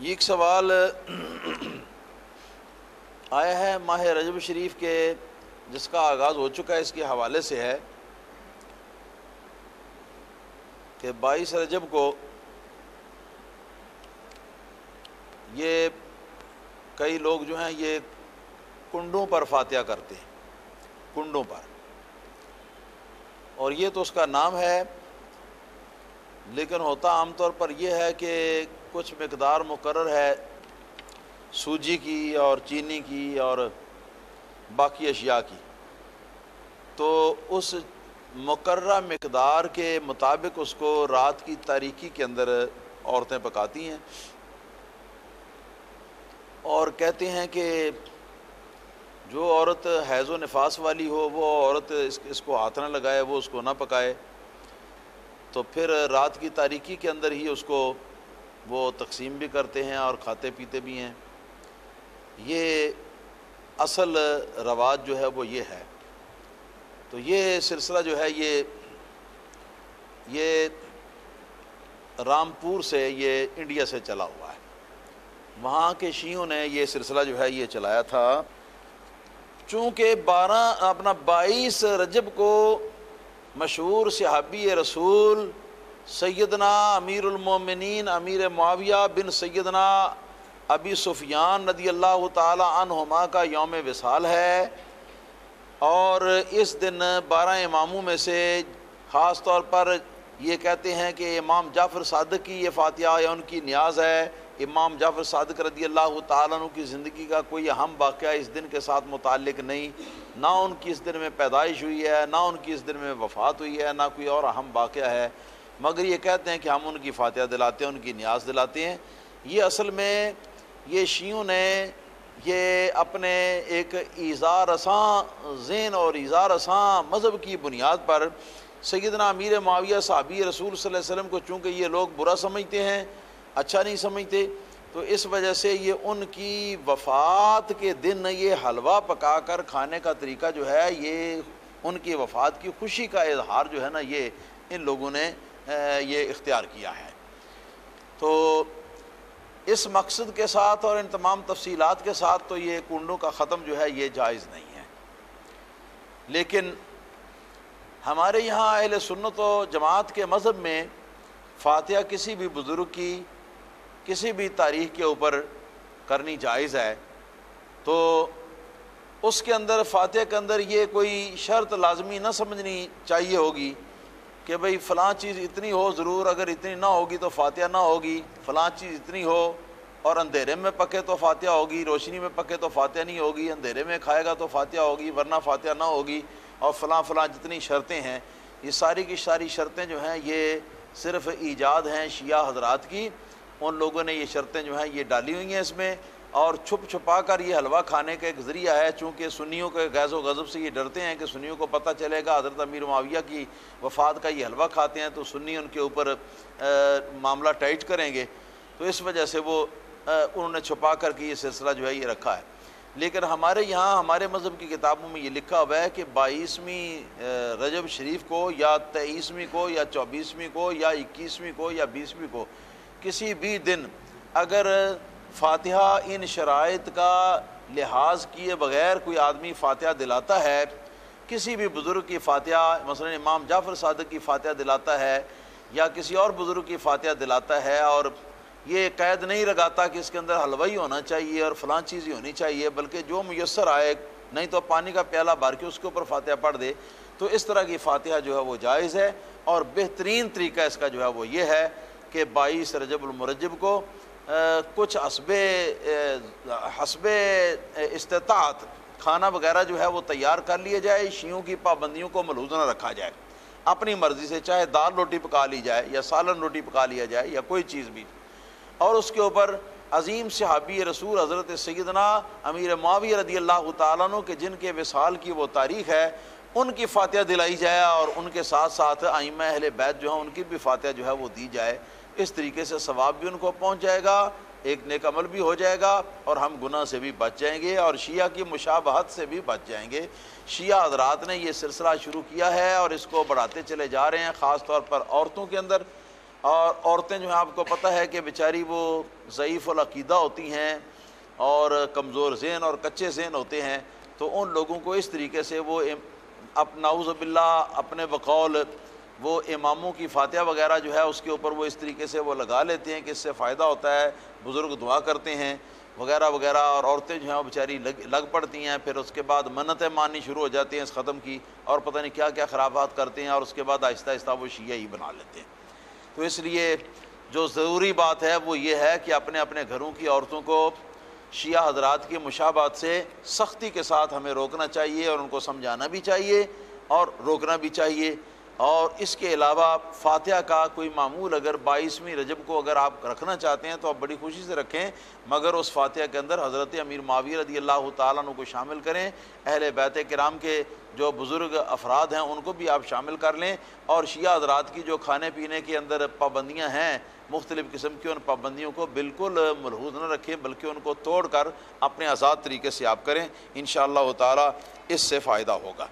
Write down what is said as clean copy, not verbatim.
یہ ایک سوال آیا ہے ماہ رجب شریف کے جس کا آغاز ہو چکا ہے، اس کے حوالے سے ہے کہ 22 رجب کو یہ کئی لوگ جو ہیں یہ کنڈوں پر فاتحہ کرتے ہیں، کنڈوں پر، اور یہ تو اس کا نام ہے، لیکن ہوتا عام طور پر یہ ہے کہ کچھ مقدار مقرر ہے سوجی کی اور چینی کی اور باقی اشیاء کی، تو اس مقررہ مقدار کے مطابق اس کو رات کی تاریکی کے اندر عورتیں پکاتی ہیں اور کہتے ہیں کہ جو عورت حیض و نفاس والی ہو وہ عورت اس کو ہاتھ نہ لگائے، وہ اس کو نہ پکائے، تو پھر رات کی تاریکی کے اندر ہی اس کو وہ تقسیم بھی کرتے ہیں اور کھاتے پیتے بھی ہیں۔ یہ اصل رواج جو ہے وہ یہ ہے۔ تو یہ سلسلہ جو ہے یہ رامپور سے، یہ انڈیا سے چلا ہوا ہے، وہاں کے شیعوں نے یہ سلسلہ جو ہے یہ چلایا تھا۔ چونکہ 22 رجب کو مشہور صحابی رسول سیدنا امیر المومنین امیر معاویہ بن سیدنا ابی سفیان رضی اللہ تعالی عنہما کا یوم وصال ہے، اور اس دن 12 اماموں میں سے خاص طور پر یہ کہتے ہیں کہ امام جعفر صادق کی یہ فاتحہ یا ان کی نیاز ہے۔ امام جعفر صادق رضی اللہ تعالیٰ عنہ کی زندگی کا کوئی اہم واقعہ اس دن کے ساتھ متعلق نہیں، نہ ان کی اس دن میں پیدائش ہوئی ہے، نہ ان کی اس دن میں وفات ہوئی ہے، نہ کوئی اور اہم واقعہ ہے، مگر یہ کہتے ہیں کہ ہم ان کی فاتحہ دلاتے ہیں، ان کی نیاز دلاتے ہیں۔ یہ اصل میں یہ شیعوں نے یہ اپنے ایک ایذا رساں ذہن اور ایذا رساں مذہب کی بنیاد پر سیدنا امیر معاویہ صحابی رسول صلی اللہ علیہ وسلم کو چونکہ یہ لوگ برا سمجھتے ہیں، اچھا نہیں سمجھتے، تو اس وجہ سے یہ ان کی وفات کے دن یہ حلوہ پکا کر کھانے کا طریقہ جو ہے یہ ان کی وفات کی خوشی کا اظہار جو ہے نا یہ ان لوگوں نے یہ اختیار کیا ہے۔ تو اس مقصد کے ساتھ اور ان تمام تفصیلات کے ساتھ تو یہ کنڈوں کا ختم جو ہے یہ جائز نہیں ہے، لیکن ہمارے یہاں اہل سنت و جماعت کے مذہب میں فاتحہ کسی بھی بزرگ کی کسی بھی تاریخ کے اوپر کرنی جائز ہے، تو اس کے اندر فاتحہ کے اندر یہ کوئی شرط لازمی نہ سمجھنی چاہیے ہوگی کہ بھئی فلاں چیز اتنی ہو ضرور، اگر اتنی نہ ہوگی تو فاتحہ نہ ہوگی، فلاں چیز اتنی ہو اور اندھیرے میں پکے تو فاتحہ ہوگی، روشنی میں پکے تو فاتحہ نہیں ہوگی، اندھیرے میں کھائے گا تو فاتحہ ہوگی ورنہ فاتحہ نہ ہوگی، اور فلاں فلاں جتنی شرطیں ہیں، یہ ساری کی ساری شرطیں جو ہیں یہ صرف ایجاد ہیں شیعہ حضرات کی، ان لوگوں نے یہ شرطیں جو ہیں یہ ڈالی ہوئی ہیں اس میں، اور چھپ چھپا کر یہ حلوہ کھانے کا ایک ذریعہ ہے، چونکہ سنیوں کے غیظ و غضب سے یہ ڈرتے ہیں کہ سنیوں کو پتہ چلے گا حضرت امیر معاویہ کی وفات کا یہ حلوہ کھاتے ہیں تو سنی ان کے اوپر معاملہ ٹائٹ کریں گے، تو اس وجہ سے وہ انہوں نے چھپا کر کے یہ سلسلہ جو ہے یہ رکھا ہے۔ لیکن ہمارے یہاں ہمارے مذہب کی کتابوں میں یہ لکھا ہوا ہے کہ 22ویں رجب شریف کو یا 23ویں کو یا 24ویں کو یا 21ویں کو یا 20ویں کو کسی بھی دن اگر فاتحہ ان شرائط کا لحاظ کیے بغیر کوئی آدمی فاتحہ دلاتا ہے، کسی بھی بزرگ کی فاتحہ مثلا امام جعفر صادق کی فاتحہ دلاتا ہے یا کسی اور بزرگ کی فاتحہ دلاتا ہے، اور یہ قید نہیں لگاتا کہ اس کے اندر حلوہ ہی ہونا چاہیے اور فلاں چیز ہی ہونی چاہیے، بلکہ جو میسر آئے، نہیں تو پانی کا پیالہ بھر کے اس کے اوپر فاتحہ پڑھ دے، تو اس طرح کی فاتحہ جو ہے وہ جائز ہے، اور بہترین طریقہ اس کا جو ہے وہ یہ ہے کہ 22 رجب المرجب کو کچھ حسب استطاعت کھانا وغیرہ جو ہے وہ تیار کر لیے جائے، شیعوں کی پابندیوں کو ملحوظ نہ رکھا جائے، اپنی مرضی سے چاہے دال روٹی پکا لی جائے یا سالن روٹی پکا لیا جائے یا کوئی چیز بھی، اور اس کے اوپر عظیم صحابی رسول حضرت سیدنا امیر معاویہ رضی اللہ تعالیٰ عنہ کے جن کے وصال کی وہ تاریخ ہے ان کی فاتحہ دلائی جائے، اور ان کے ساتھ ساتھ ائمہ اہل بیت جو ہیں ان کی بھی فاتحہ جو ہے وہ دی جائے۔ اس طریقے سے ثواب بھی ان کو پہنچ جائے گا، ایک نیک عمل بھی ہو جائے گا، اور ہم گناہ سے بھی بچ جائیں گے اور شیعہ کی مشابہت سے بھی بچ جائیں گے۔ شیعہ حضرات نے یہ سلسلہ شروع کیا ہے اور اس کو بڑھاتے چلے جا رہے ہیں، خاص طور پر عورتوں کے اندر، اور عورتیں جو ہیں آپ کو پتہ ہے کہ بیچاری وہ ضعیف العقیدہ ہوتی ہیں اور کمزور ذہن اور کچے ذہن ہوتے ہیں، تو ان لوگوں کو اس طریقے سے وہ نعوذ باللہ اپنے بقول وہ اماموں کی فاتحہ وغیرہ جو ہے اس کے اوپر وہ اس طریقے سے وہ لگا لیتے ہیں کہ اس سے فائدہ ہوتا ہے، بزرگ دعا کرتے ہیں وغیرہ وغیرہ، اور عورتیں جو ہیں وہ بیچاری لگ پڑتی ہیں، پھر اس کے بعد منتیں ماننی شروع ہو جاتی ہیں اس ختم کی، اور پتہ نہیں کیا کیا خرابات کرتے ہیں، اور اس کے بعد آہستہ آہستہ وہ شیعہ ہی بنا لیتے ہیں۔ تو اس لیے جو ضروری بات ہے وہ یہ ہے کہ اپنے اپنے گھروں کی عورتوں کو شیعہ حضرات کی مشابہت سے سختی کے ساتھ ہمیں روکنا چاہیے، اور ان کو سمجھانا بھی چاہیے اور روکنا بھی چاہیے۔ اور اس کے علاوہ فاتحہ کا کوئی معمول اگر 22ویں رجب کو اگر آپ رکھنا چاہتے ہیں تو آپ بڑی خوشی سے رکھیں، مگر اس فاتحہ کے اندر حضرت امیر معاویہ رضی اللہ تعالیٰ عنہ کو شامل کریں، اہل بیت کرام کے جو بزرگ افراد ہیں ان کو بھی آپ شامل کر لیں، اور شیعہ حضرات کی جو کھانے پینے کے اندر پابندیاں ہیں مختلف قسم کی، ان پابندیوں کو بالکل ملحوظ نہ رکھیں بلکہ ان کو توڑ کر اپنے آزاد طریقے سے آپ کریں، انشاءاللہ تعالیٰ اس سے فائدہ ہوگا۔